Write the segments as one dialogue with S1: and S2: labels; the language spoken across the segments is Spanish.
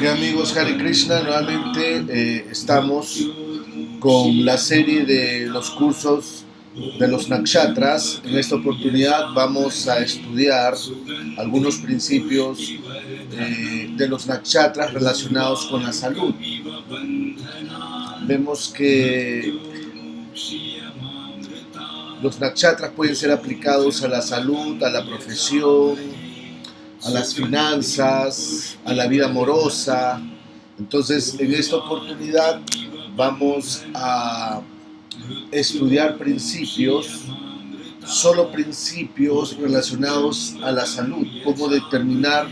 S1: Bien, amigos, Hare Krishna, nuevamente estamos con la serie de los cursos de los nakshatras. En esta oportunidad vamos a estudiar algunos principios de los nakshatras relacionados con la salud. Vemos que los nakshatras pueden ser aplicados a la salud, a la profesión, a las finanzas, a la vida amorosa. Entonces, en esta oportunidad vamos a estudiar principios, solo principios relacionados a la salud, cómo determinar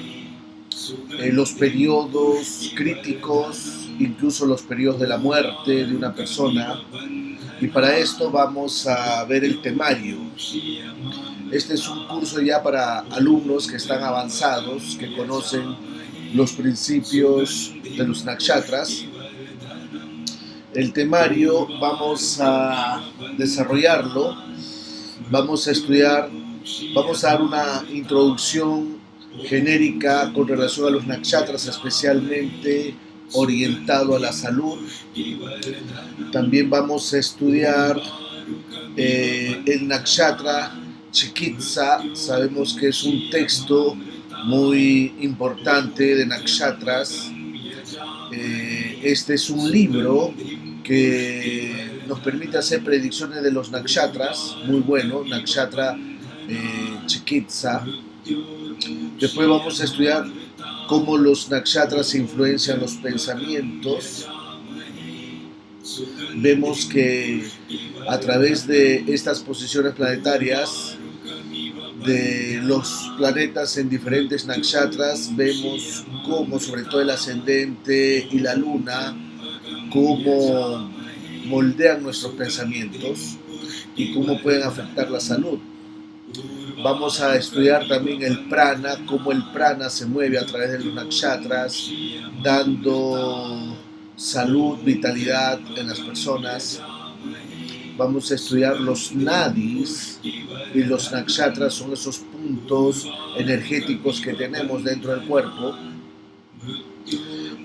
S1: los periodos críticos, incluso los periodos de la muerte de una persona. Y para esto vamos a ver el temario. Este es un curso ya para alumnos que están avanzados, que conocen los principios de los nakshatras. El temario vamos a desarrollarlo, vamos a estudiar, vamos a dar una introducción genérica con relación a los nakshatras, especialmente orientado a la salud. También vamos a estudiar el nakshatra Chikitsa. Sabemos que es un texto muy importante de nakshatras. Este es un libro que nos permite hacer predicciones de los nakshatras, muy bueno, nakshatra Chikitsa. Después vamos a estudiar cómo los nakshatras influencian los pensamientos. Vemos que a través de estas posiciones planetarias de los planetas en diferentes nakshatras, vemos cómo, sobre todo el ascendente y la luna, cómo moldean nuestros pensamientos y cómo pueden afectar la salud. Vamos a estudiar también el prana, cómo el prana se mueve a través de los nakshatras, dando salud, vitalidad en las personas. Vamos a estudiar los nadis, y los nakshatras son esos puntos energéticos que tenemos dentro del cuerpo.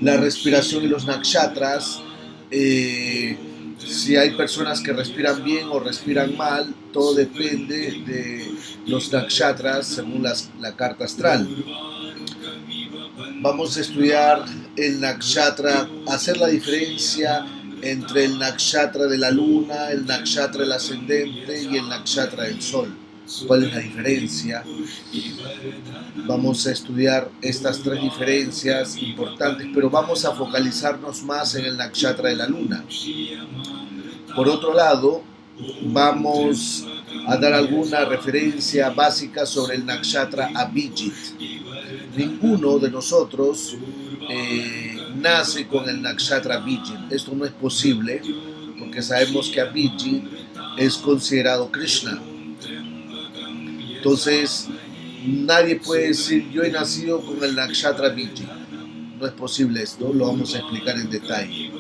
S1: La respiración y los nakshatras, si hay personas que respiran bien o respiran mal, todo depende de los nakshatras según la carta astral. Vamos a estudiar el nakshatra, hacer la diferencia entre el nakshatra de la luna, el nakshatra del ascendente y el nakshatra del sol. ¿Cuál es la diferencia? Vamos a estudiar estas tres diferencias importantes, pero vamos a focalizarnos más en el nakshatra de la luna. Por otro lado, vamos a dar alguna referencia básica sobre el nakshatra Abhijit. Ninguno de nosotros nace con el nakshatra Abhijit. Esto no es posible porque sabemos que Abhijit es considerado Krishna. Entonces, nadie puede decir yo he nacido con el nakshatra Abhijit. No es posible esto, lo vamos a explicar en detalle.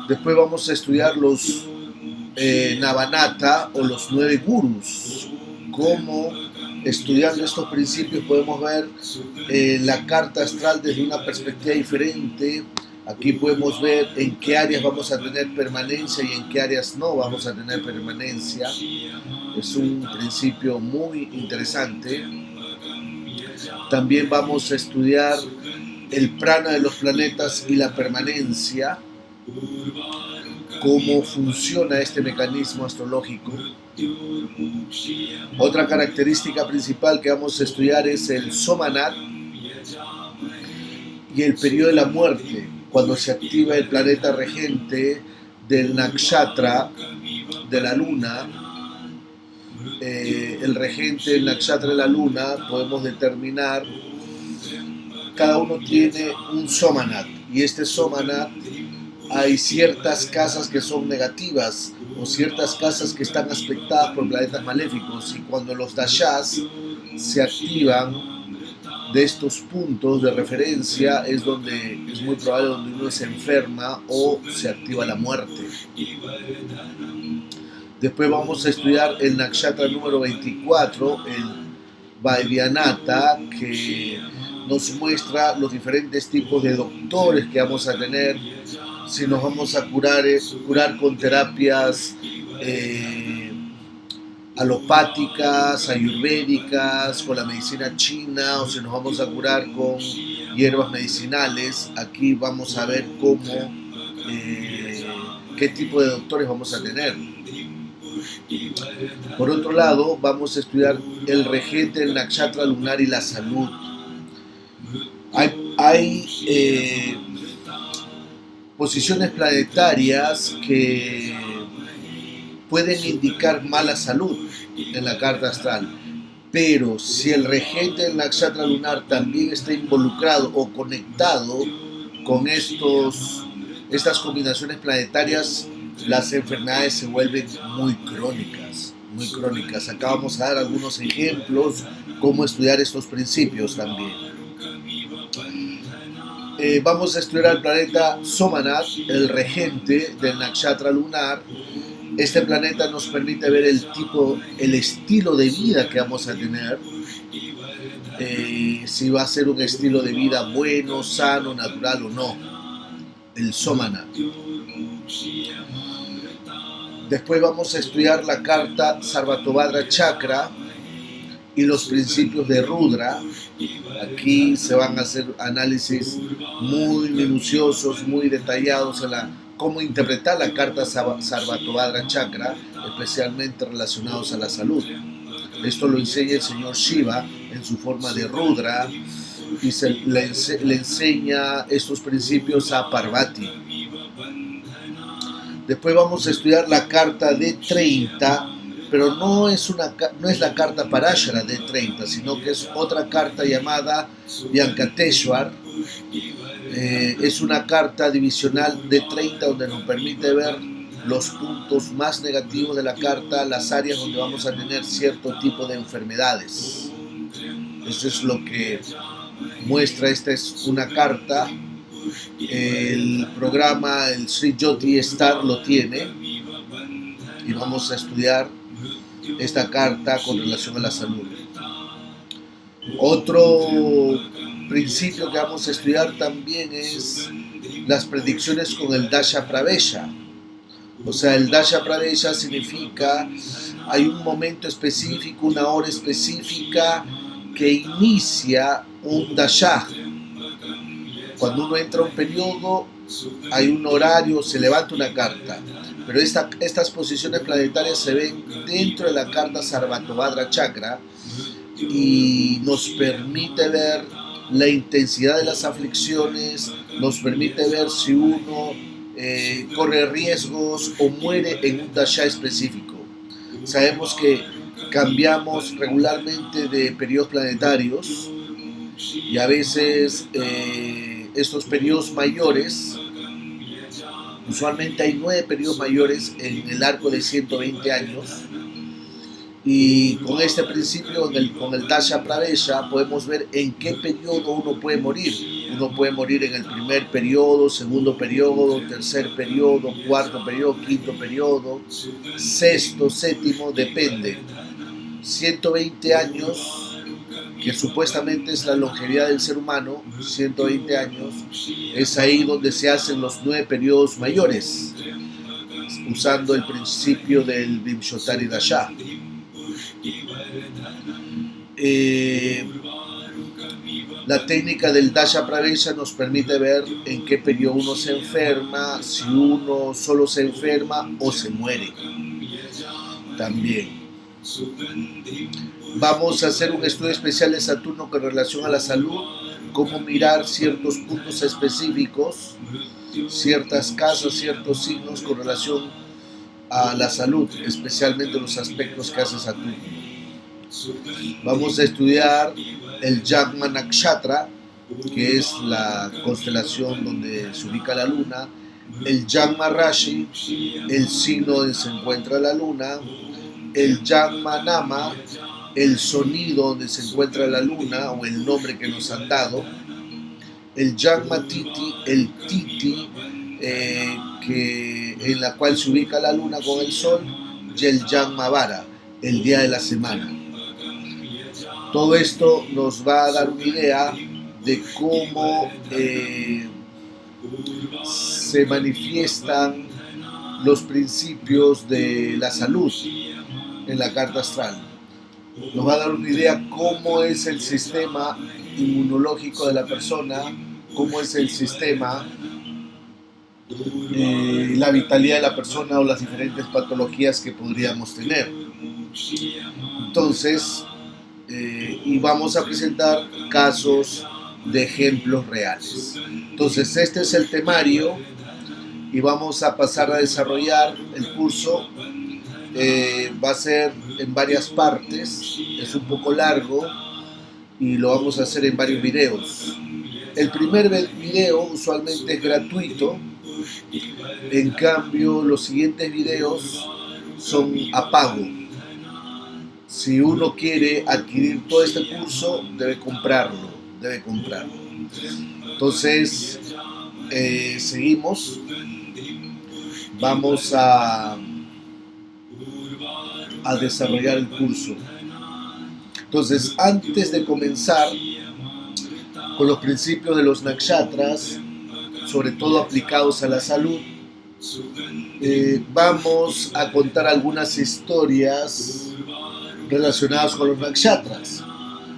S1: Después vamos a estudiar los Navanata o los 9 gurus. Cómo, estudiando estos principios, podemos ver la carta astral desde una perspectiva diferente. Aquí podemos ver en qué áreas vamos a tener permanencia y en qué áreas no vamos a tener permanencia. Es un principio muy interesante. También vamos a estudiar el prana de los planetas y la permanencia, cómo funciona este mecanismo astrológico. Otra característica principal que vamos a estudiar es el Somanat y el periodo de la muerte, cuando se activa el planeta regente del nakshatra de la luna. El regente del nakshatra de la luna, podemos determinar, cada uno tiene un Somanat, y este Somanat hay ciertas casas que son negativas o ciertas casas que están aspectadas por planetas maléficos, y cuando los dashas se activan de estos puntos de referencia es donde es muy probable donde uno se enferma o se activa la muerte. Después vamos a estudiar el nakshatra número 24, el Vaidyanata, que nos muestra los diferentes tipos de doctores que vamos a tener, si nos vamos a curar con terapias alopáticas, ayurvédicas, con la medicina china, o si nos vamos a curar con hierbas medicinales. Aquí vamos a ver qué tipo de doctores vamos a tener. Por otro lado, vamos a estudiar el regente, el nakshatra lunar y la salud. Hay posiciones planetarias que pueden indicar mala salud en la carta astral, pero si el regente del nakshatra lunar también está involucrado o conectado con estas combinaciones planetarias, las enfermedades se vuelven muy crónicas, muy crónicas. Acá vamos a dar algunos ejemplos cómo estudiar estos principios también. Vamos a estudiar al planeta Somanath, el regente del nakshatra lunar. Este planeta nos permite ver el estilo de vida que vamos a tener, si va a ser un estilo de vida bueno, sano, natural o no, el Somanath. Después vamos a estudiar la carta Sarvatobhadra Chakra y los principios de Rudra. Aquí se van a hacer análisis muy minuciosos, muy detallados en cómo interpretar la carta Sarvatobhadra Chakra, especialmente relacionados a la salud. Esto lo enseña el señor Shiva en su forma de Rudra y le enseña estos principios a Parvati. Después vamos a estudiar la carta D30, pero no es la carta Parashara D30, sino que es otra carta llamada Vyankateshwar. Es una carta divisional de 30 donde nos permite ver los puntos más negativos de la carta, las áreas donde vamos a tener cierto tipo de enfermedades. Eso es lo que muestra. Esta es una carta. El programa, el Sri Jyoti Star lo tiene y vamos a estudiar esta carta con relación a la salud. Otro principio que vamos a estudiar también es las predicciones con el Dasha Pravesha. O sea, el Dasha Pravesha significa hay un momento específico, una hora específica que inicia un Dasha. Cuando uno entra a un periodo, hay un horario, se levanta una carta. Pero estas posiciones planetarias se ven dentro de la carta Sarvatobhadra Chakra y nos permite ver la intensidad de las aflicciones, nos permite ver si uno corre riesgos o muere en un dasha específico. Sabemos que cambiamos regularmente de periodos planetarios y a veces estos periodos mayores, usualmente hay 9 periodos mayores en el arco de 120 años, y con este principio, con el Dasha Pravesha, podemos ver en qué periodo uno puede morir. Uno puede morir en el primer periodo, segundo periodo, tercer periodo, cuarto periodo, quinto periodo, sexto, séptimo, depende. 120 años, que supuestamente es la longevidad del ser humano, 120 años, es ahí donde se hacen los 9 periodos mayores, usando el principio del Vimshottari Dasha. La técnica del Dasha Pravesha nos permite ver en qué periodo uno se enferma, si uno solo se enferma o se muere también. Vamos a hacer un estudio especial de Saturno con relación a la salud, cómo mirar ciertos puntos específicos, ciertas casas, ciertos signos con relación a la salud, especialmente los aspectos que hace Saturno. Vamos a estudiar el Jagma Nakshatra, que es la constelación donde se ubica la luna, el Jagma Rashi, el signo donde se encuentra la luna, el Jagma Nama, el sonido donde se encuentra la luna o el nombre que nos han dado, el Jagma Titi, el Titi, en la cual se ubica la luna con el sol, y el Jagma Vara, el día de la semana. Todo esto nos va a dar una idea de cómo se manifiestan los principios de la salud en la carta astral. Nos va a dar una idea cómo es el sistema inmunológico de la persona, cómo es el sistema, la vitalidad de la persona o las diferentes patologías que podríamos tener. Entonces, y vamos a presentar casos de ejemplos reales. Entonces, este es el temario y vamos a pasar a desarrollar el curso. Va a ser en varias partes, es un poco largo y lo vamos a hacer en varios videos. El primer video usualmente es gratuito, en cambio los siguientes videos son a pago. Si uno quiere adquirir todo este curso, debe comprarlo. Entonces, seguimos. Vamos a desarrollar el curso. Entonces, antes de comenzar con los principios de los nakshatras, sobre todo aplicados a la salud, vamos a contar algunas historias relacionadas con los nakshatras.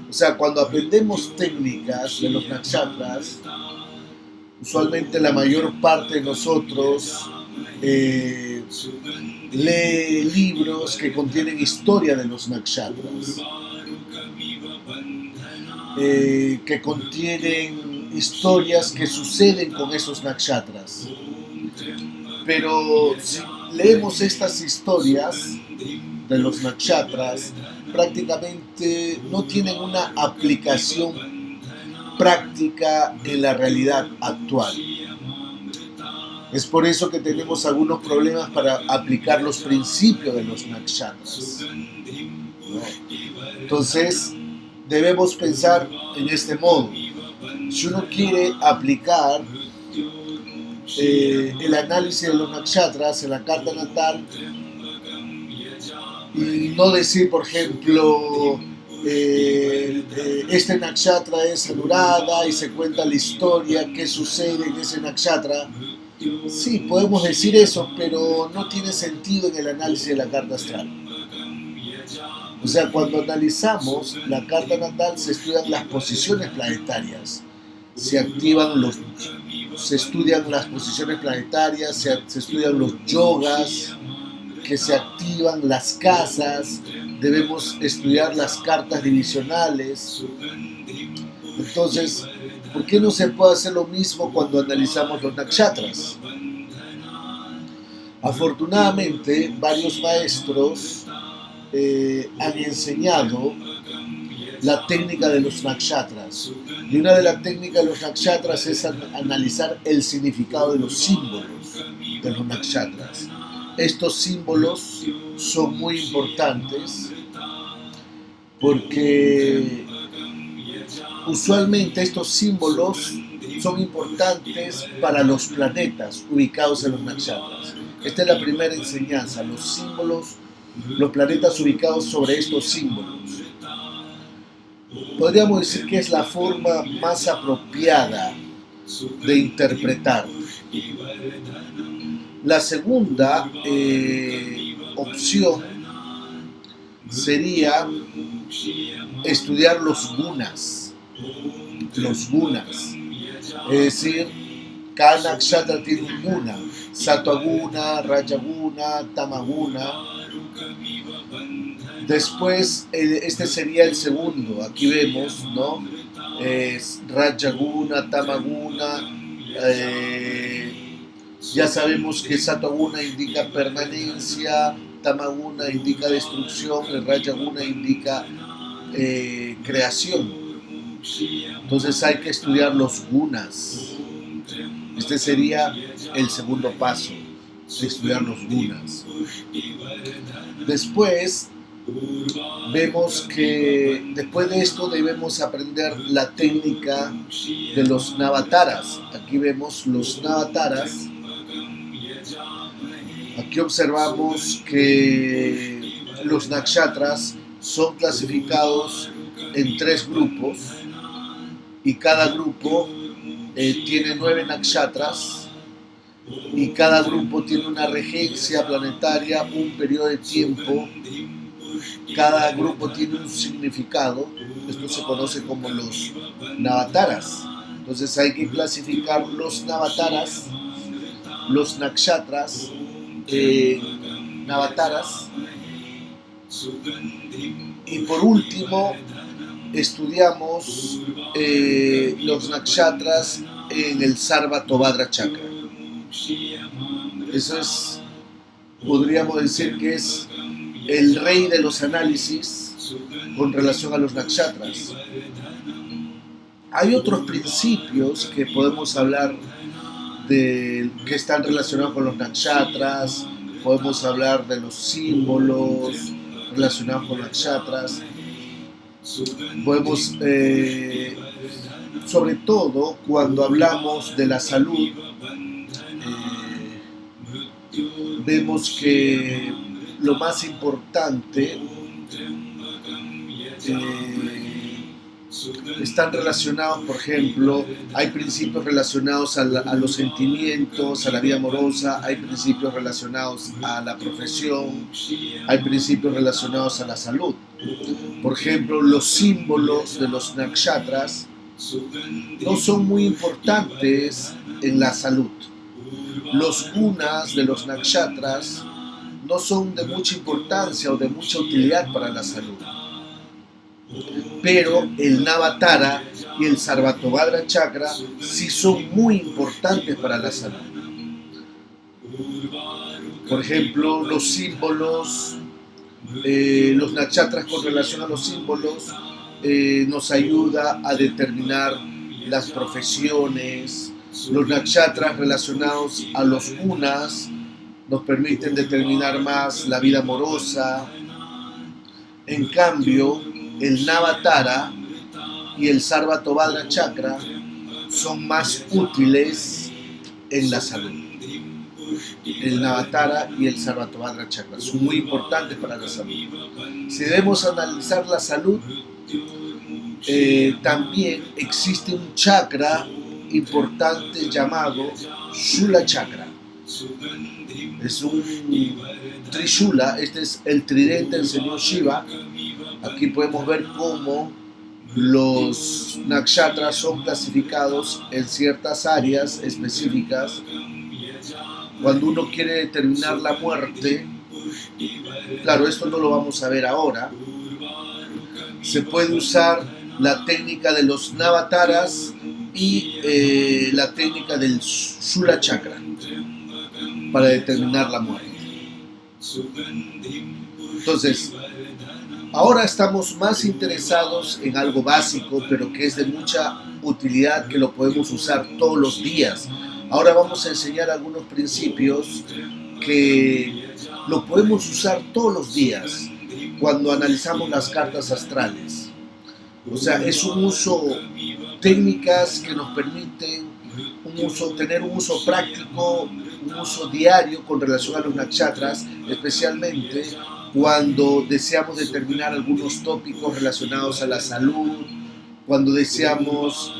S1: O sea, cuando aprendemos técnicas de los nakshatras, usualmente la mayor parte de nosotros lee libros que contienen historia de los nakshatras, que contienen historias que suceden con esos nakshatras. Pero si leemos estas historias de los nakshatras, prácticamente no tienen una aplicación práctica en la realidad actual. Es por eso que tenemos algunos problemas para aplicar los principios de los nakshatras, ¿no? Entonces, debemos pensar en este modo. Si uno quiere aplicar el análisis de los nakshatras en la carta natal y no decir, por ejemplo, este nakshatra es Anurada y se cuenta la historia, qué sucede en ese nakshatra. Sí, podemos decir eso, pero no tiene sentido en el análisis de la carta astral. O sea, cuando analizamos la carta natal se estudian las posiciones planetarias, se estudian las posiciones planetarias, se estudian los yogas, que se activan las casas, debemos estudiar las cartas divisionales. Entonces, ¿por qué no se puede hacer lo mismo cuando analizamos los nakshatras? Afortunadamente, varios maestros han enseñado la técnica de los nakshatras. Y una de las técnicas de los nakshatras es analizar el significado de los símbolos de los nakshatras. Estos símbolos son muy importantes porque usualmente estos símbolos son importantes para los planetas ubicados en los nakshatras. Esta es la primera enseñanza, los símbolos, los planetas ubicados sobre estos símbolos. Podríamos decir que es la forma más apropiada de interpretar. La segunda opción sería estudiar los gunas. Es decir, cada nakshatra tiene un guna, sattva guna, raja guna, tama guna. Después, este sería el segundo. Aquí vemos, ¿no? Es raja guna, tama guna. Ya sabemos que sattva guna indica permanencia, tama guna indica destrucción, y raja guna indica creación. Entonces hay que estudiar los gunas. Este sería el segundo paso, estudiar los gunas. Después vemos que después de esto debemos aprender la técnica de los navataras. Aquí vemos los navataras. Aquí observamos que los nakshatras son clasificados en tres grupos. y cada grupo tiene 9 nakshatras, y cada grupo tiene una regencia planetaria, un periodo de tiempo. Cada grupo tiene un significado. Esto se conoce como los navataras. Entonces hay que clasificar los navataras, los nakshatras, navataras. Y por último, estudiamos los nakshatras en el Sarvatobhadra Chakra. Eso es, podríamos decir que es el rey de los análisis con relación a los nakshatras. Hay otros principios que podemos hablar que están relacionados con los nakshatras. Podemos hablar de los símbolos relacionados con los nakshatras. Podemos, sobre todo cuando hablamos de la salud, vemos que lo más importante están relacionados, por ejemplo, hay principios relacionados a los sentimientos, a la vida amorosa, hay principios relacionados a la profesión, hay principios relacionados a la salud. Por ejemplo, los símbolos de los nakshatras no son muy importantes en la salud. Los gunas de los nakshatras no son de mucha importancia o de mucha utilidad para la salud. Pero el Navatara y el Sarvatobhadra Chakra sí son muy importantes para la salud. Por ejemplo, los símbolos, los nakshatras con relación a los símbolos nos ayuda a determinar las profesiones. Los nakshatras relacionados a los gunas nos permiten determinar más la vida amorosa. En cambio, el Navatara y el Sarvatobhadra Chakra son más útiles en la salud. El Navatara y el Sarvatobhadra Chakra son muy importantes para la salud. Si debemos analizar la salud, también existe un chakra importante llamado Shula Chakra. Es un Trishula, este es el tridente del señor Shiva. Aquí podemos ver cómo los nakshatras son clasificados en ciertas áreas específicas. Cuando uno quiere determinar la muerte, claro, esto no lo vamos a ver ahora, se puede usar la técnica de los navataras y la técnica del Shula Chakra para determinar la muerte. Entonces, ahora estamos más interesados en algo básico, pero que es de mucha utilidad, que lo podemos usar todos los días. Ahora vamos a enseñar algunos principios que lo podemos usar todos los días cuando analizamos las cartas astrales. O sea, es un uso, técnicas que nos permiten tener un uso práctico, un uso diario con relación a los nakshatras, especialmente cuando deseamos determinar algunos tópicos relacionados a la salud, cuando deseamos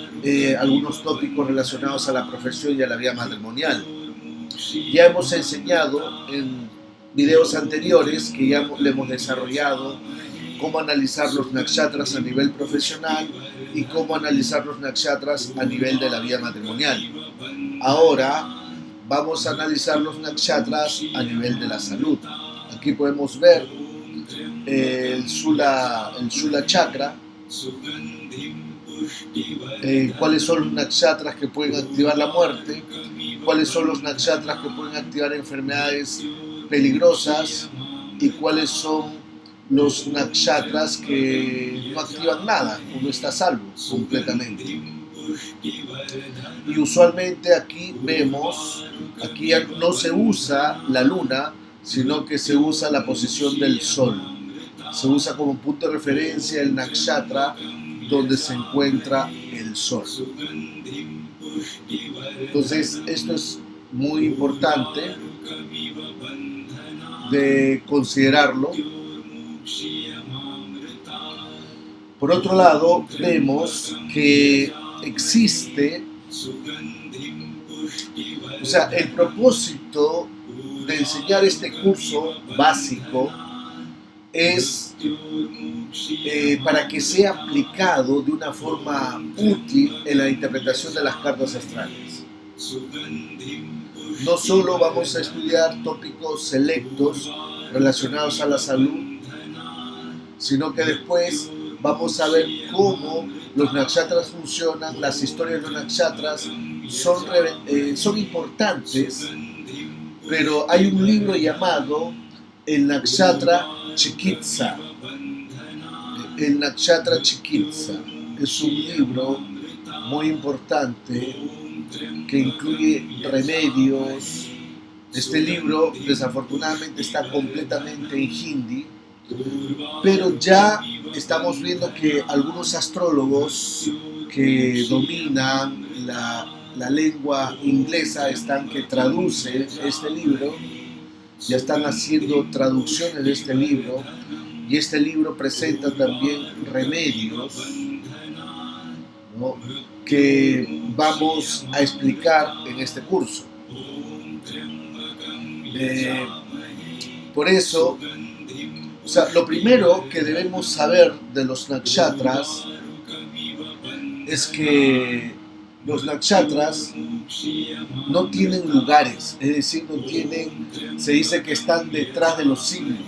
S1: algunos tópicos relacionados a la profesión y a la vida matrimonial. Ya hemos enseñado en videos anteriores que ya le hemos desarrollado cómo analizar los nakshatras a nivel profesional y cómo analizar los nakshatras a nivel de la vida matrimonial. Ahora vamos a analizar los nakshatras a nivel de la salud. Aquí podemos ver el Shula Chakra, cuáles son los nakshatras que pueden activar la muerte, cuáles son los nakshatras que pueden activar enfermedades peligrosas y cuáles son los nakshatras que no activan nada, uno está salvo completamente. Y usualmente aquí vemos, aquí ya no se usa la luna, sino que se usa la posición del sol. Se usa como punto de referencia el nakshatra donde se encuentra el sol. Entonces, esto es muy importante de considerarlo. Por otro lado, vemos que existe, o sea, el propósito de enseñar este curso básico es para que sea aplicado de una forma útil en la interpretación de las cartas astrales. No solo vamos a estudiar tópicos selectos relacionados a la salud, sino que después vamos a ver cómo los nakshatras funcionan, las historias de los nakshatras son importantes, pero hay un libro llamado El Nakshatra Chikitsa. El Nakshatra Chikitsa es un libro muy importante que incluye remedios. Este libro desafortunadamente está completamente en hindi, pero ya estamos viendo que algunos astrólogos que dominan la lengua inglesa que traducen este libro, ya están haciendo traducciones de este libro, y este libro presenta también remedios, ¿no?, que vamos a explicar en este curso. Por eso, o sea, lo primero que debemos saber de los nakshatras es que los nakshatras no tienen lugares, es decir, se dice que están detrás de los signos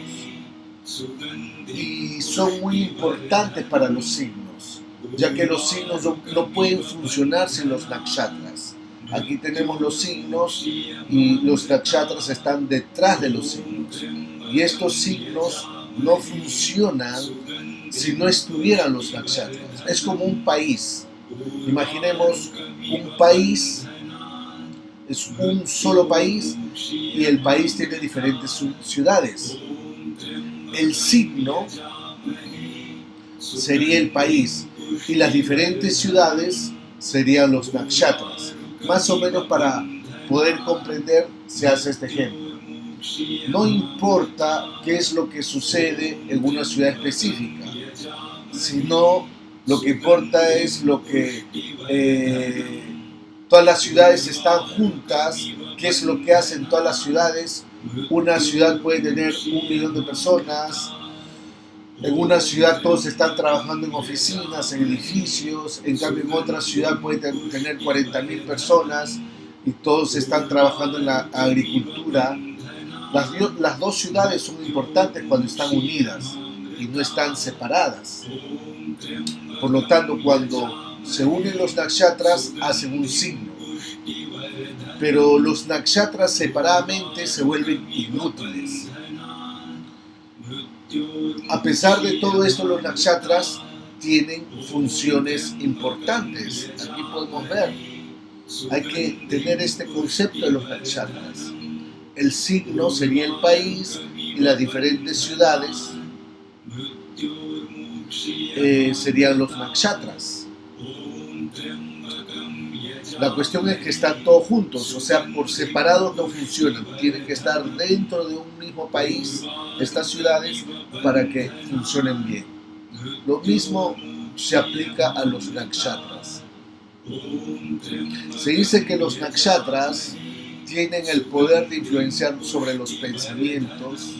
S1: y son muy importantes para los signos, ya que los signos no pueden funcionar sin los nakshatras. Aquí tenemos los signos y los nakshatras están detrás de los signos, y estos signos no funcionan si no estuvieran los nakshatras. Es como un país. Imaginemos un país, es un solo país, y el país tiene diferentes ciudades. El signo sería el país y las diferentes ciudades serían los nakshatras. Más o menos para poder comprender se hace este ejemplo. No importa qué es lo que sucede en una ciudad específica, sino lo que importa es lo que todas las ciudades están juntas, qué es lo que hacen todas las ciudades. Una ciudad puede tener 1 millón de personas. En una ciudad todos están trabajando en oficinas, en edificios. En cambio, en otra ciudad puede tener 40.000 personas y todos están trabajando en la agricultura. Las dos ciudades son importantes cuando están unidas y no están separadas. Por lo tanto, cuando se unen los nakshatras, hacen un signo. Pero los nakshatras separadamente se vuelven inútiles. A pesar de todo esto, los nakshatras tienen funciones importantes. Aquí podemos ver. Hay que tener este concepto de los nakshatras. El signo sería el país y las diferentes ciudades serían los nakshatras. La cuestión es que están todos juntos, o sea, por separado no funcionan. Tienen que estar dentro de un mismo país, estas ciudades, para que funcionen bien. Lo mismo se aplica a los nakshatras. Se dice que los nakshatras tienen el poder de influenciar sobre los pensamientos,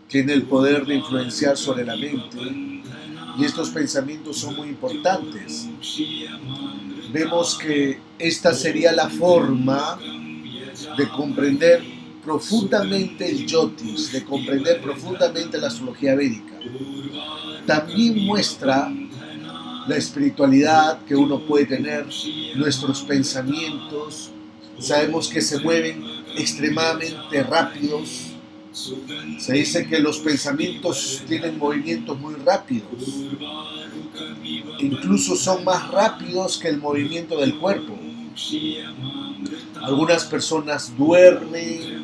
S1: tienen el poder de influenciar sobre la mente, y estos pensamientos son muy importantes. Vemos que esta sería la forma de comprender profundamente el Jyotish, de comprender profundamente la astrología védica. También muestra la espiritualidad que uno puede tener, nuestros pensamientos. Sabemos que se mueven extremadamente rápidos. Se dice que los pensamientos tienen movimientos muy rápidos. Incluso son más rápidos que el movimiento del cuerpo. Algunas personas duermen,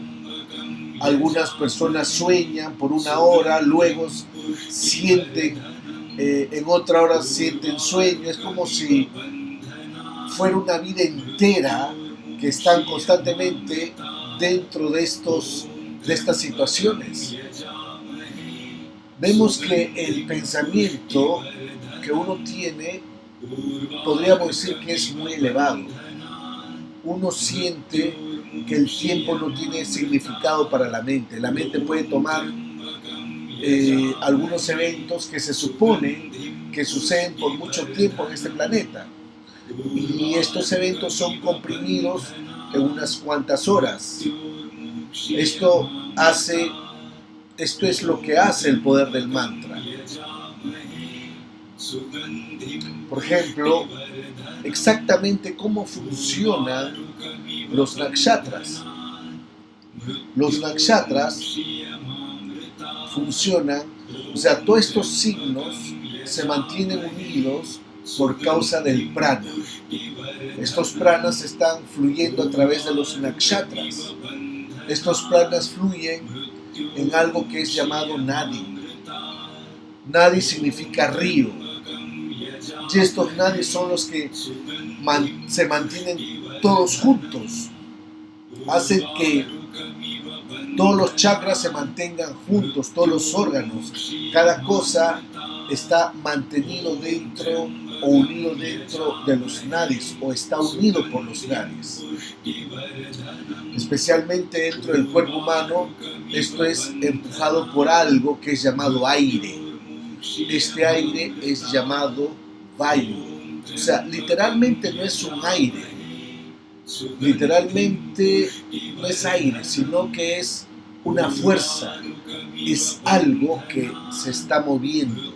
S1: algunas personas sueñan por 1 hora, luego sienten, en otra hora sienten sueño. Es como si fuera una vida entera que están constantemente dentro de estas situaciones. Vemos que el pensamiento que uno tiene podríamos decir que es muy elevado. Uno siente que el tiempo no tiene significado para la mente. La mente puede tomar algunos eventos que se supone que suceden por mucho tiempo en este planeta. Y estos eventos son comprimidos en unas cuantas horas. Esto es lo que hace el poder del mantra. Por ejemplo, exactamente cómo funcionan los nakshatras. Los nakshatras funcionan, o sea, todos estos signos se mantienen unidos por causa del prana. Estos pranas están fluyendo a través de los nakshatras. Estos pranas fluyen en algo que es llamado nadi. Nadi significa río. Y estos nadis son los que se mantienen todos juntos. Hacen que todos los chakras se mantengan juntos, todos los órganos. Cada cosa está mantenido dentro o unido dentro de los nadis o está unido por los nadis. Especialmente dentro del cuerpo humano, esto es empujado por algo que es llamado aire. Este aire es llamado vayu. O sea, literalmente no es un aire. Literalmente no es aire, sino que es una fuerza. Es algo que se está moviendo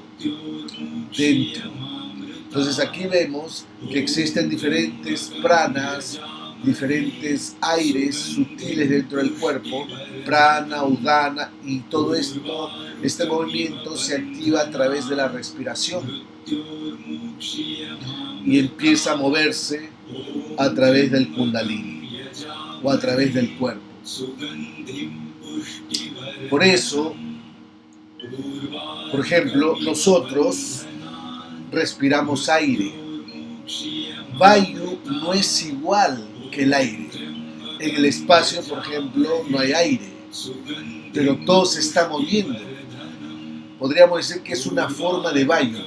S1: dentro. Entonces aquí vemos que existen diferentes pranas, diferentes aires sutiles dentro del cuerpo, prana, udana, y todo esto, este movimiento se activa a través de la respiración y empieza a moverse a través del kundalini o a través del cuerpo. Por eso, por ejemplo, nosotros respiramos aire. Vayu no es igual que el aire. En el espacio, por ejemplo, no hay aire, pero todo se está moviendo. Podríamos decir que es una forma de vayu.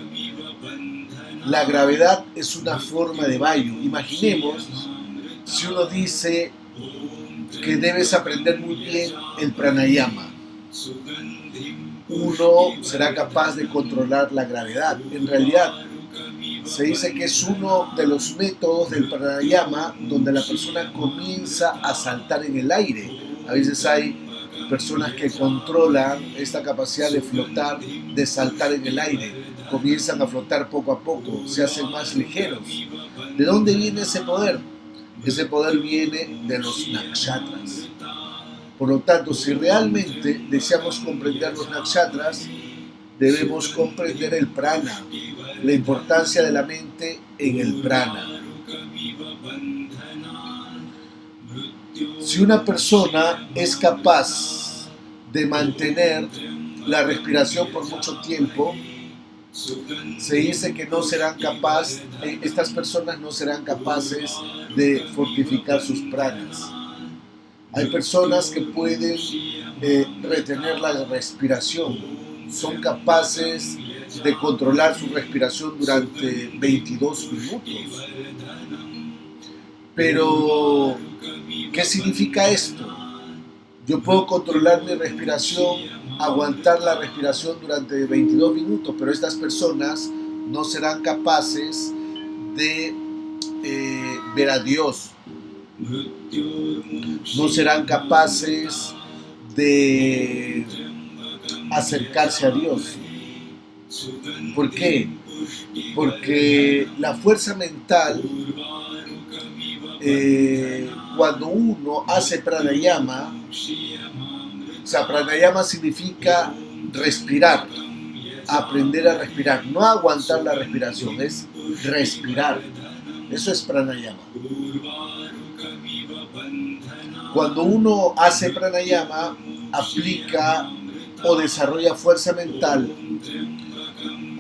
S1: La gravedad es una forma de vayu. Imaginemos si uno dice que debes aprender muy bien el pranayama. Uno será capaz de controlar la gravedad. En realidad, se dice que es uno de los métodos del pranayama donde la persona comienza a saltar en el aire. A veces hay personas que controlan esta capacidad de flotar, de saltar en el aire. Comienzan a flotar poco a poco, se hacen más ligeros. ¿De dónde viene ese poder? Ese poder viene de los nakshatras. Por lo tanto, si realmente deseamos comprender los nakshatras, debemos comprender el prana, la importancia de la mente en el prana. Si una persona es capaz de mantener la respiración por mucho tiempo, se dice que estas personas no serán capaces de fortificar sus pranas. Hay personas que pueden retener la respiración, son capaces de controlar su respiración durante 22 minutos. Pero, ¿qué significa esto? Yo puedo controlar mi respiración, aguantar la respiración durante 22 minutos, pero estas personas no serán capaces de ver a Dios. No serán capaces de acercarse a Dios. ¿Por qué? Porque la fuerza mental, cuando uno hace pranayama, o sea, pranayama significa respirar, aprender a respirar, no aguantar la respiración, es respirar. Eso es pranayama. Cuando uno hace pranayama, aplica o desarrolla fuerza mental.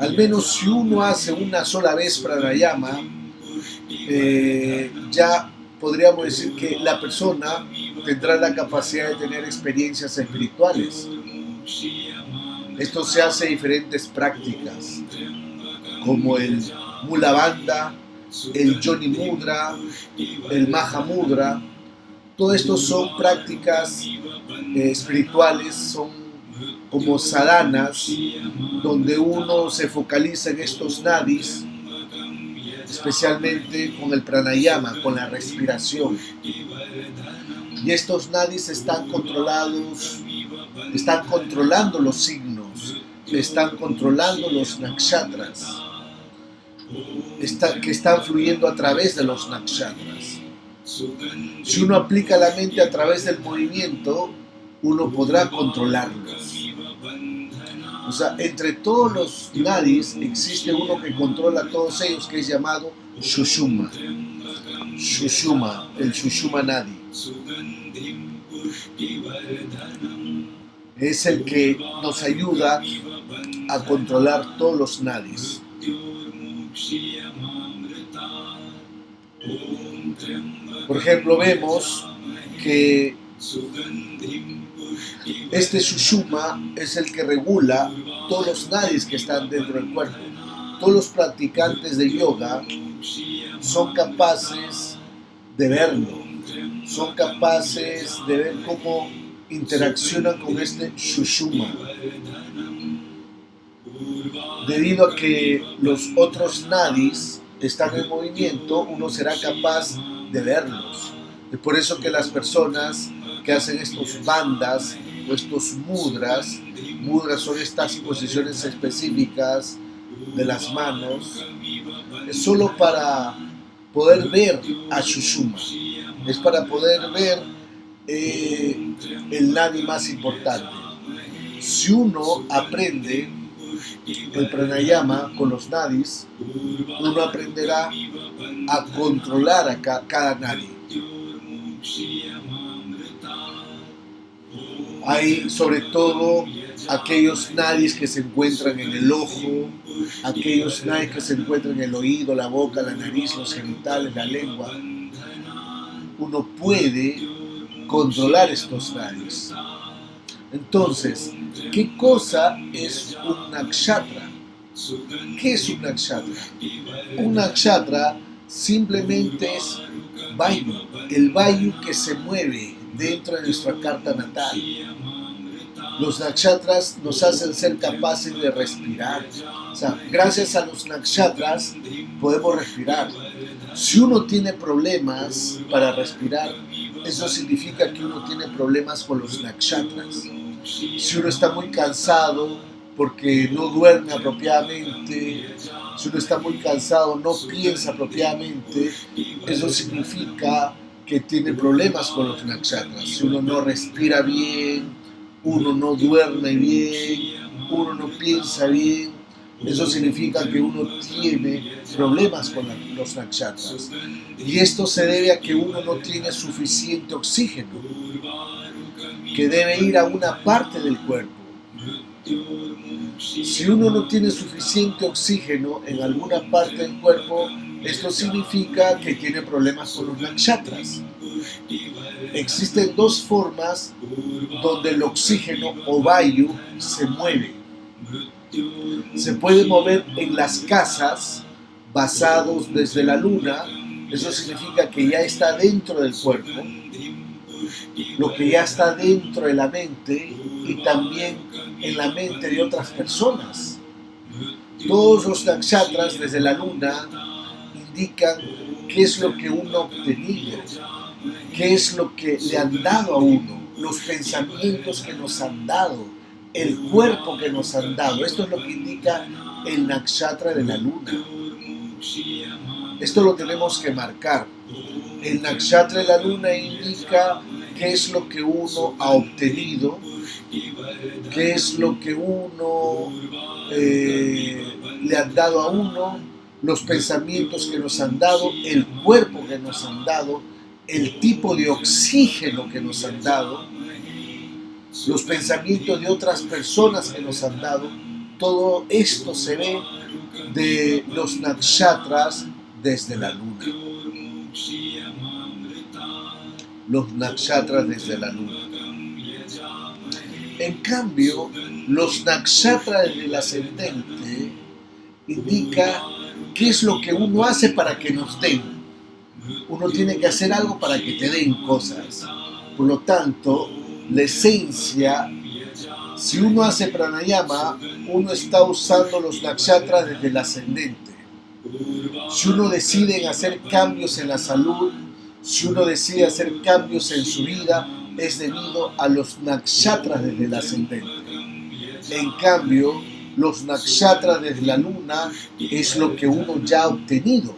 S1: Al menos si uno hace una sola vez pranayama, ya podríamos decir que la persona tendrá la capacidad de tener experiencias espirituales. Esto se hace en diferentes prácticas, como el Mula Bandha, el Yoni Mudra, el Maha Mudra. Todo esto son prácticas espirituales, son como sadhanas, donde uno se focaliza en estos nadis, especialmente con el pranayama, con la respiración. Y estos nadis están controlados, están controlando los signos, están controlando los nakshatras, que están fluyendo a través de los nakshatras. Si uno aplica la mente a través del movimiento, uno podrá controlarlos. O sea, entre todos los nadis existe uno que controla a todos ellos, que es llamado Shushuma. Shushuma, el Shushuma Nadi. Es el que nos ayuda a controlar todos los nadis. Por ejemplo, vemos que este Shushuma es el que regula todos los nadis que están dentro del cuerpo. Todos los practicantes de yoga son capaces de verlo, son capaces de ver cómo interaccionan con este Shushuma. Debido a que los otros nadis están en movimiento, uno será capaz de verlos. Es por eso que las personas que hacen estos bandas o estos mudras son estas posiciones específicas de las manos, es solo para poder ver a Shushuma, es para poder ver el nadi más importante. Si uno aprende el pranayama con los nadis, uno aprenderá a controlar a cada nadi. Hay sobre todo aquellos nadis que se encuentran en el ojo, aquellos nadis que se encuentran en el oído, la boca, la nariz, los genitales, la lengua. Uno puede controlar estos nadis. Entonces, ¿qué cosa es un nakshatra? ¿Qué es un nakshatra? Un nakshatra simplemente es vayu, el vayu que se mueve dentro de nuestra carta natal. Los nakshatras nos hacen ser capaces de respirar. O sea, gracias a los nakshatras podemos respirar. Si uno tiene problemas para respirar, eso significa que uno tiene problemas con los nakshatras. Si uno está muy cansado porque no duerme apropiadamente, si uno está muy cansado, no piensa apropiadamente, eso significa que tiene problemas con los nakshatras. Si uno no respira bien, uno no duerme bien, uno no piensa bien, eso significa que uno tiene problemas con los nakshatras. Y esto se debe a que uno no tiene suficiente oxígeno, que debe ir a una parte del cuerpo. Si uno no tiene suficiente oxígeno en alguna parte del cuerpo, esto significa que tiene problemas con los nakshatras. Existen dos formas donde el oxígeno o vayu se mueve. Se puede mover en las casas basados desde la luna, eso significa que ya está dentro del cuerpo, lo que ya está dentro de la mente y también en la mente de otras personas. Todos los nakshatras desde la luna indican qué es lo que uno ha obtenido, qué es lo que le han dado a uno, los pensamientos que nos han dado, el cuerpo que nos han dado. Esto es lo que indica el nakshatra de la luna. Esto lo tenemos que marcar. El nakshatra de la luna indica qué es lo que uno ha obtenido, qué es lo que uno le han dado a uno, los pensamientos que nos han dado, el cuerpo que nos han dado, el tipo de oxígeno que nos han dado, los pensamientos de otras personas que nos han dado. Todo esto se ve de los nakshatras desde la luna. Los nakshatras desde la luna. En cambio, los nakshatras del ascendente indica ¿Qué es lo que uno hace para que nos den? Uno tiene que hacer algo para que te den cosas. Por lo tanto, la esencia, si uno hace pranayama, uno está usando los nakshatras desde el ascendente. Si uno decide hacer cambios en la salud, si uno decide hacer cambios en su vida, es debido a los nakshatras desde el ascendente. En cambio, los nakshatras desde la luna es lo que uno ya ha obtenido.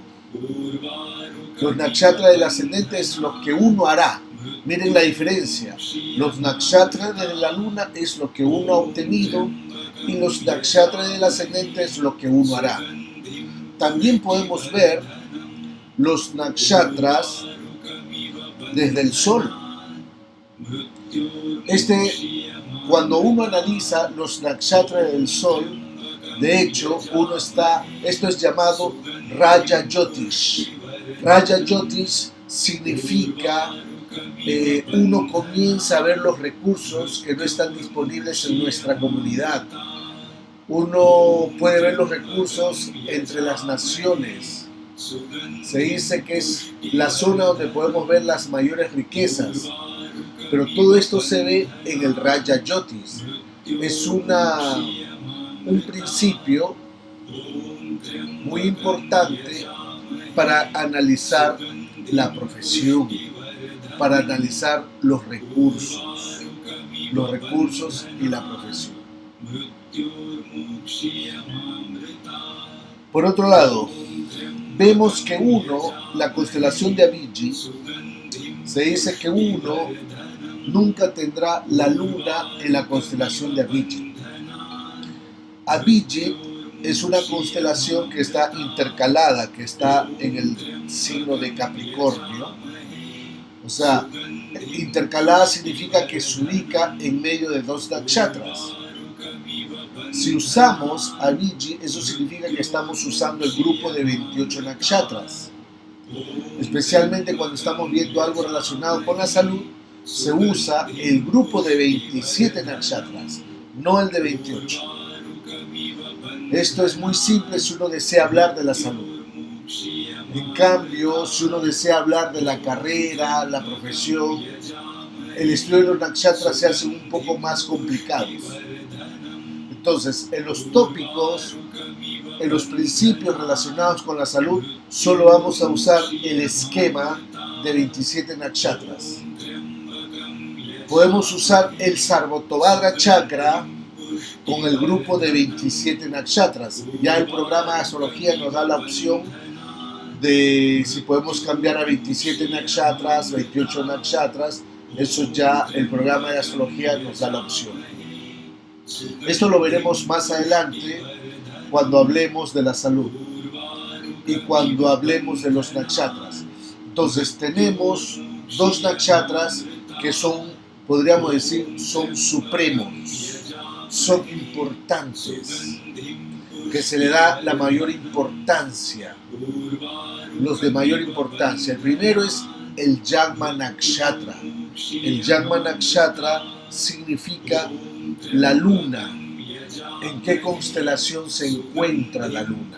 S1: Los nakshatras del ascendente es lo que uno hará. Miren la diferencia. Los nakshatras de la luna es lo que uno ha obtenido y los nakshatras del ascendente es lo que uno hará. También podemos ver los nakshatras desde el sol. Cuando uno analiza los nakshatras del sol, de hecho, esto es llamado Raya Jyotish. Raya Jyotish significa uno comienza a ver los recursos que no están disponibles en nuestra comunidad. Uno puede ver los recursos entre las naciones. Se dice que es la zona donde podemos ver las mayores riquezas. Pero todo esto se ve en el Raya Jyotish. Es un principio muy importante para analizar la profesión, para analizar los recursos y la profesión. Por otro lado, vemos que la constelación de Abhijit, se dice que uno nunca tendrá la luna en la constelación de Abhijit. Abhijit es una constelación que está intercalada, que está en el signo de Capricornio. O sea, intercalada significa que se ubica en medio de dos nakshatras. Si usamos Abhijit, eso significa que estamos usando el grupo de 28 nakshatras. Especialmente cuando estamos viendo algo relacionado con la salud, se usa el grupo de 27 nakshatras, no el de 28. Esto es muy simple si uno desea hablar de la salud. En cambio, si uno desea hablar de la carrera, la profesión, el estudio de los nakshatras se hace un poco más complicado. Entonces, en los tópicos, en los principios relacionados con la salud, solo vamos a usar el esquema de 27 nakshatras. Podemos usar el Sarvotobhadra Chakra con el grupo de 27 nakshatras. Ya el programa de astrología nos da la opción de si podemos cambiar a 27 nakshatras, 28 nakshatras. Eso ya el programa de astrología nos da la opción. Esto lo veremos más adelante cuando hablemos de la salud y cuando hablemos de los nakshatras. Entonces tenemos dos nakshatras que podríamos decir, son supremos, son importantes, que se le da la mayor importancia, los de mayor importancia. El primero es el Yagma Nakshatra. El Yagma Nakshatra significa la luna. ¿En qué constelación se encuentra la luna?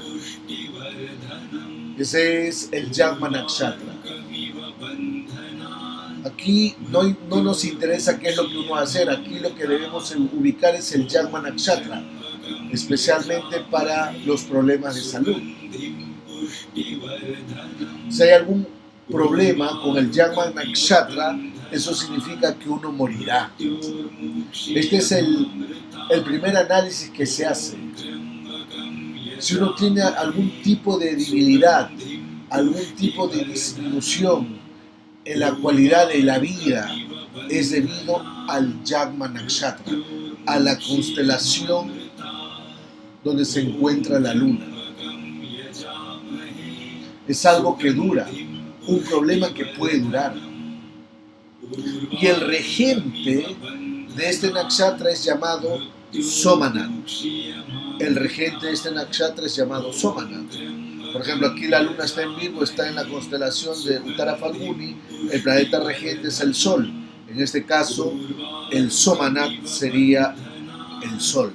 S1: Ese es el Yagma Nakshatra. Aquí no nos interesa qué es lo que uno va a hacer. Aquí lo que debemos ubicar es el Yagma Nakshatra, especialmente para los problemas de salud. Si hay algún problema con el Yagma Nakshatra, eso significa que uno morirá. Este es el primer análisis que se hace. Si uno tiene algún tipo de debilidad, algún tipo de disminución en la cualidad de la vida, es debido al Yagma Nakshatra, a la constelación donde se encuentra la luna. Es algo que dura, un problema que puede durar. Y el regente de este nakshatra es llamado Somanath. El regente de este nakshatra es llamado Somanath. Por ejemplo, aquí la luna está en Virgo, está en la constelación de Uttara Falguni, el planeta regente es el Sol. En este caso, el Somanath sería el Sol.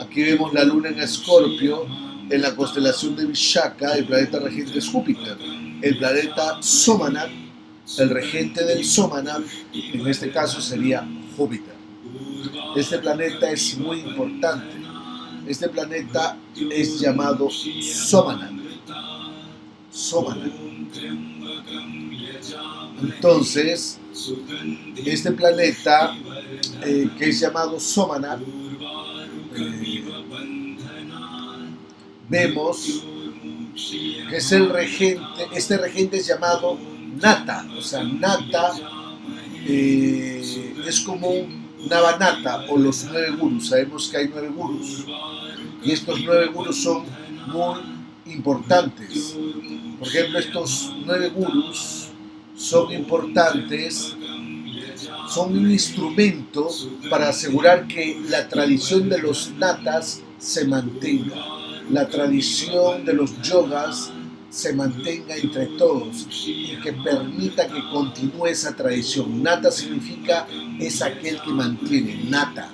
S1: Aquí vemos la luna en Escorpio, en la constelación de Vishaka, el planeta regente es Júpiter. El planeta Somanat, el regente del Somanat, en este caso sería Júpiter. Este planeta es muy importante. Este planeta es llamado Somanat. Somanat. Entonces, este planeta que es llamado Somanat, vemos que es el regente. Este regente es llamado Nata. O sea, Nata es como Navanata o los 9 gurús. Sabemos que hay 9 gurús y estos 9 gurús son muy importantes. Por ejemplo, estos 9 gurús son importantes, son un instrumento para asegurar que la tradición de los natas se mantenga, la tradición de los yogas se mantenga entre todos y que permita que continúe esa tradición. Nata significa es aquel que mantiene, Nata.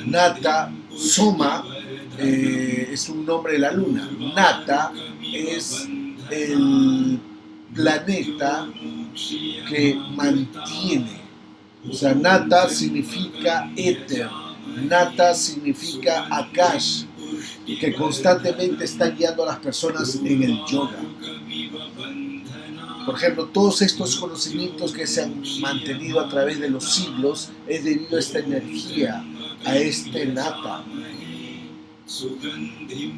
S1: Nata, Soma, es un nombre de la luna. Nata es el planeta que mantiene. O sea, Nata significa éter, Nata significa Akash, que constantemente está guiando a las personas en el yoga. Por ejemplo, todos estos conocimientos que se han mantenido a través de los siglos es debido a esta energía, a este Nata.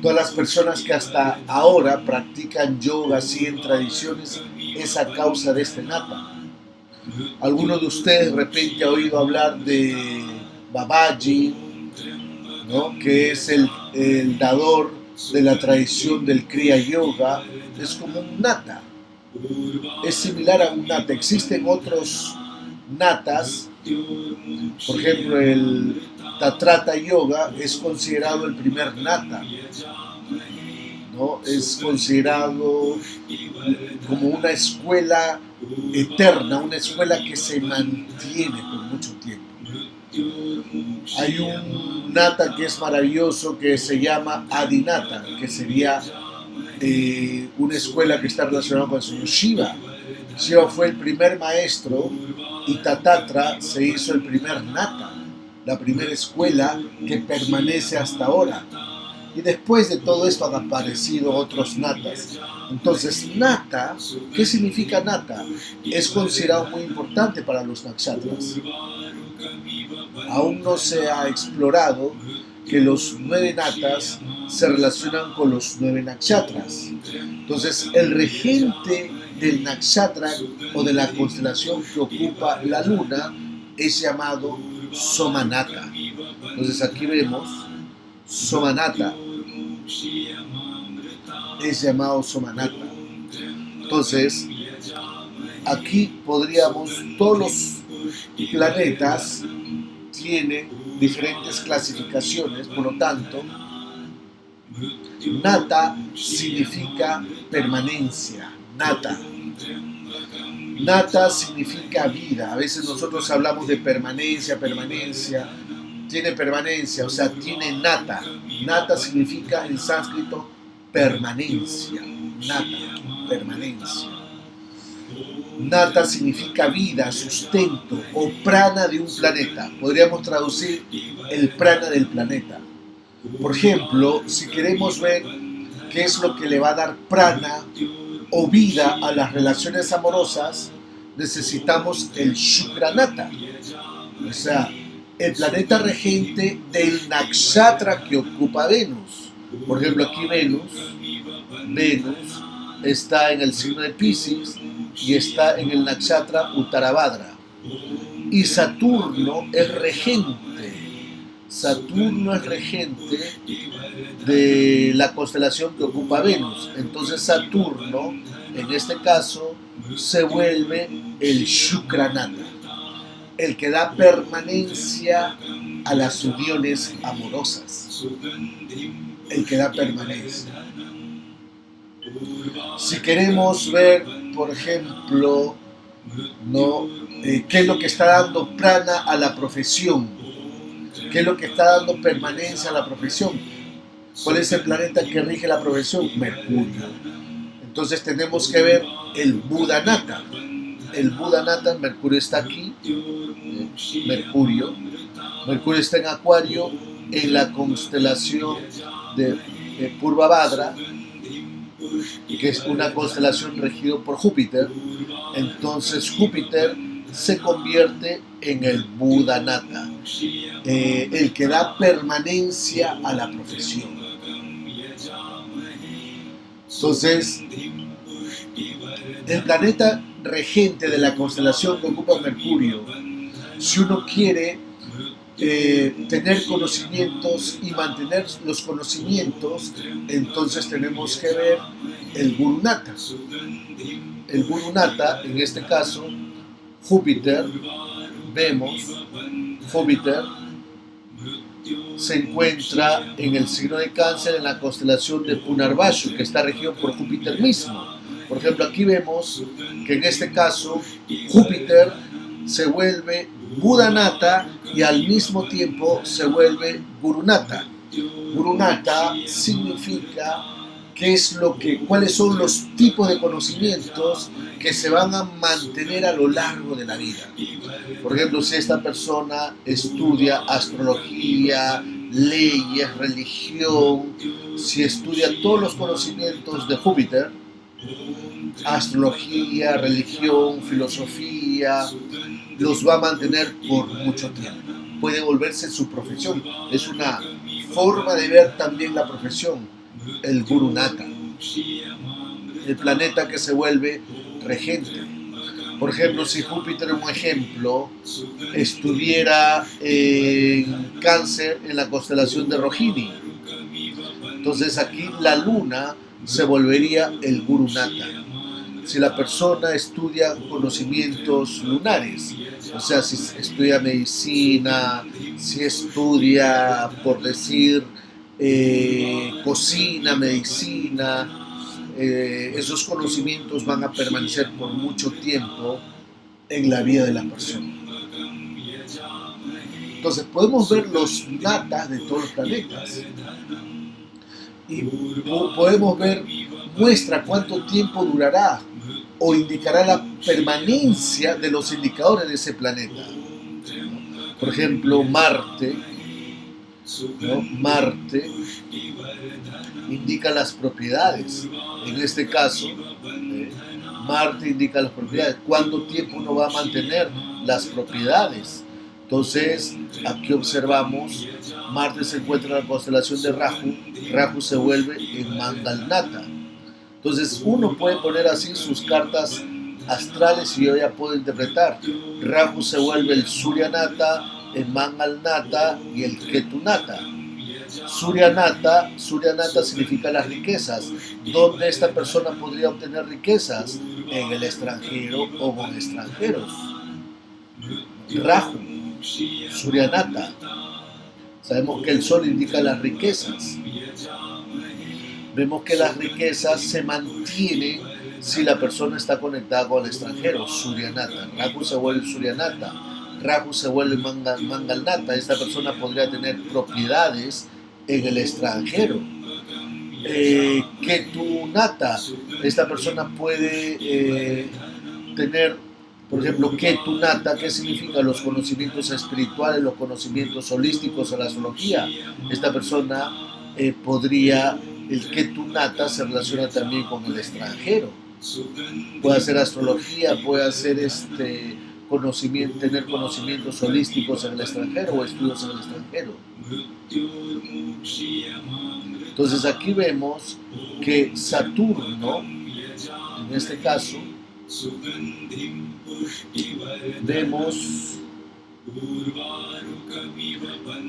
S1: Todas las personas que hasta ahora practican yoga, siguen tradiciones, es a causa de este Nata. Algunos de ustedes de repente han oído hablar de Babaji, ¿no? Que es el dador de la tradición del Kriya Yoga. Es como un Nata, es similar a un Nata. Existen otros Natas, por ejemplo el Tatrata Yoga es considerado el primer Nata, ¿no? Es considerado como una escuela eterna, una escuela que se mantiene por mucho tiempo. Hay un Nata que es maravilloso que se llama Adinata, que sería una escuela que está relacionada con el señor Shiva. Shiva fue el primer maestro y Tatatra se hizo el primer Nata, la primera escuela que permanece hasta ahora. Y después de todo esto han aparecido otros natas. Entonces, nata, ¿qué significa nata? Es considerado muy importante para los nakshatras. Aún no se ha explorado que los 9 natas se relacionan con los 9 nakshatras. Entonces, el regente del nakshatra o de la constelación que ocupa la luna es llamado Somanata. Entonces, aquí vemos Somanata, es llamado Somanata. Entonces, aquí todos los planetas tienen diferentes clasificaciones, por lo tanto, Nata significa permanencia, Nata. Nata significa vida. A veces nosotros hablamos de permanencia, tiene permanencia, o sea, tiene nata. Nata significa en sánscrito permanencia. Nata, permanencia. Nata significa vida, sustento o prana de un planeta. Podríamos traducir el prana del planeta. Por ejemplo, si queremos ver qué es lo que le va a dar prana o vida a las relaciones amorosas, necesitamos el Shukranata. O sea, el planeta regente del nakshatra que ocupa Venus. Por ejemplo, aquí Venus está en el signo de Piscis y está en el nakshatra Uttarabhadra. Y Saturno es regente. Saturno es regente de la constelación que ocupa Venus. Entonces Saturno, en este caso, se vuelve el Shukranata, el que da permanencia a las uniones amorosas, el que da permanencia. Si queremos ver, por ejemplo, ¿no? ¿Qué es lo que está dando prana a la profesión? ¿Qué es lo que está dando permanencia a la profesión? ¿Cuál es el planeta que rige la profesión? Mercurio. Entonces tenemos que ver el Budanata. El Budanata, Mercurio está aquí, Mercurio. Mercurio está en Acuario, en la constelación de Purvabhadra, que es una constelación regida por Júpiter. Entonces Júpiter se convierte en el Budanata, el que da permanencia a la profesión. Entonces, el planeta regente de la constelación que ocupa Mercurio, si uno quiere tener conocimientos y mantener los conocimientos, entonces tenemos que ver el Gurunata. El Gurunata, en este caso, Júpiter, vemos, Júpiter se encuentra en el signo de Cáncer, en la constelación de Punarbashu, que está regido por Júpiter mismo. Por ejemplo, aquí vemos que en este caso Júpiter se vuelve Budanata y al mismo tiempo se vuelve Gurunata. Gurunata significa cuáles son los tipos de conocimientos que se van a mantener a lo largo de la vida. Por ejemplo, si esta persona estudia astrología, leyes, religión, si estudia todos los conocimientos de Júpiter, astrología, religión, filosofía, los va a mantener por mucho tiempo. Puede volverse su profesión. Es una forma de ver también la profesión, el Gurunata, el planeta que se vuelve regente. Por ejemplo, si Júpiter, un ejemplo, estuviera en Cáncer en la constelación de Rohini, entonces aquí la luna se volvería el Gurunata. Si la persona estudia conocimientos lunares, o sea, si estudia medicina, si estudia, por decir, cocina, medicina, esos conocimientos van a permanecer por mucho tiempo en la vida de la persona. Entonces podemos ver los natas de todos los planetas y podemos ver, muestra cuánto tiempo durará o indicará la permanencia de los indicadores de ese planeta. Por ejemplo, Marte, ¿no? Marte indica las propiedades. En este caso, Marte indica las propiedades. ¿Cuánto tiempo uno va a mantener las propiedades? Entonces, aquí observamos, Marte se encuentra en la constelación de Rahu. Rahu se vuelve en Mangalnata. Entonces, uno puede poner así sus cartas astrales y yo ya puedo interpretar. Rahu se vuelve el Suryanata, el Mangalnata y el Ketunata. Suryanata significa las riquezas. ¿Dónde esta persona podría obtener riquezas? En el extranjero o con extranjeros. Rahu, Suryanata. Sabemos que el sol indica las riquezas. Vemos que las riquezas se mantienen si la persona está conectada con el extranjero. Suryanata. Rahu se vuelve Suryanata. Rahu se vuelve Mangalnata. Esta persona podría tener propiedades en el extranjero. Ketunata. Esta persona puede tener, por ejemplo, Ketunata, ¿qué significa? Los conocimientos espirituales, los conocimientos holísticos o la astrología. Esta persona podría, el Ketunata se relaciona también con el extranjero. Puede hacer astrología, puede hacer tener conocimientos holísticos en el extranjero o estudios en el extranjero. Entonces aquí vemos que Saturno, en este caso, vemos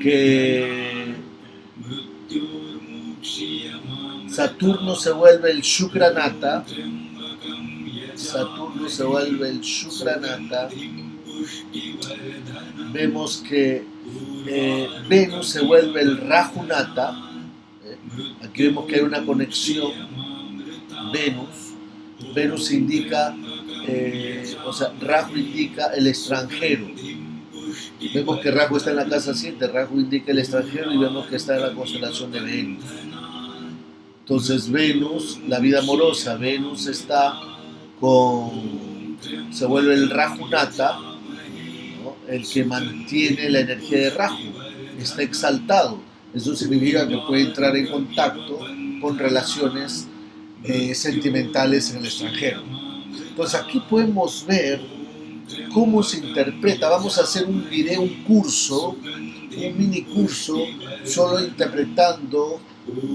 S1: que Saturno se vuelve el Shukranata. Saturno se vuelve el Shukranata. Vemos que Venus se vuelve el Rajunata. Aquí vemos que hay una conexión. Venus indica, Rahu indica el extranjero. Vemos que Rahu está en la casa 7, Rahu indica el extranjero y vemos que está en la constelación de Venus. Entonces Venus, la vida amorosa, Venus está se vuelve el Rahu Nata, ¿no? El que mantiene la energía de Rahu, está exaltado. Eso significa que puede entrar en contacto con relaciones sentimentales en el extranjero. Entonces aquí podemos ver cómo se interpreta. Vamos a hacer un video, un curso, un mini curso, solo interpretando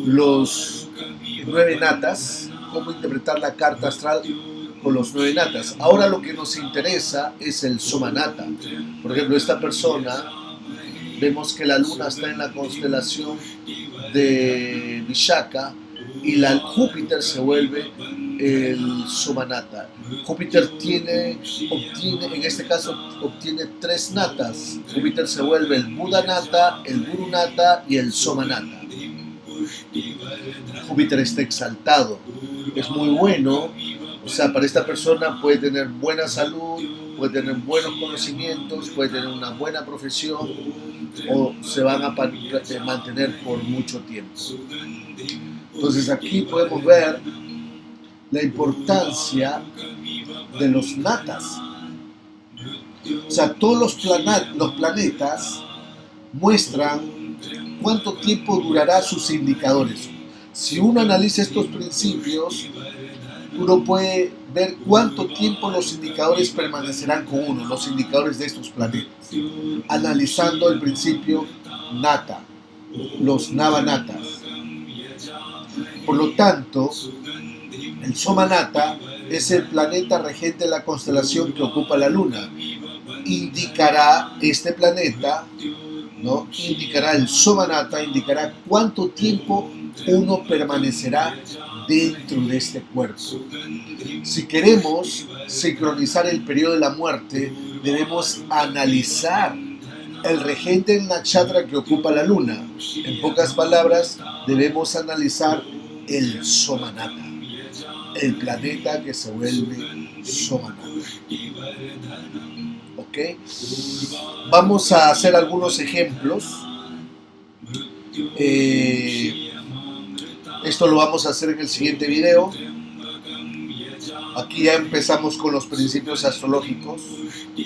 S1: los 9 natas, cómo interpretar la carta astral con los 9 natas. Ahora lo que nos interesa es el Somanata. Por ejemplo, esta persona, vemos que la luna está en la constelación de Vishaka y Júpiter se vuelve el Somanata. Júpiter obtiene, en este caso, obtiene 3 natas. Júpiter se vuelve el Buda Nata, el Guru Nata y el Somanata. Júpiter está exaltado. Es muy bueno. O sea, para esta persona puede tener buena salud, puede tener buenos conocimientos, puede tener una buena profesión o se van a mantener por mucho tiempo. Entonces aquí podemos ver la importancia de los natas. O sea, todos los planetas muestran cuánto tiempo durará sus indicadores. Si uno analiza estos principios, uno puede ver cuánto tiempo los indicadores permanecerán con uno, los indicadores de estos planetas, analizando el principio Nata, los Navanatas. Por lo tanto, el Somanata es el planeta regente de la constelación que ocupa la Luna. Indicará este planeta, ¿no? Indicará el Somanata, indicará cuánto tiempo uno permanecerá dentro de este cuerpo. Si queremos sincronizar el periodo de la muerte, debemos analizar el regente del nakshatra que ocupa la luna. En pocas palabras, debemos analizar el Somanata, el planeta que se vuelve Somanata. ¿Ok? Vamos a hacer algunos ejemplos. Esto lo vamos a hacer en el siguiente video. Aquí ya empezamos con los principios astrológicos.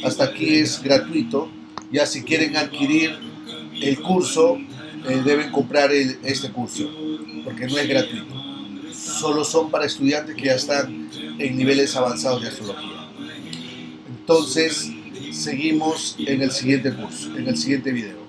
S1: Hasta aquí es gratuito. Ya si quieren adquirir el curso, deben comprar este curso, porque no es gratuito. Solo son para estudiantes que ya están en niveles avanzados de astrología. Entonces, seguimos en el siguiente curso, en el siguiente video.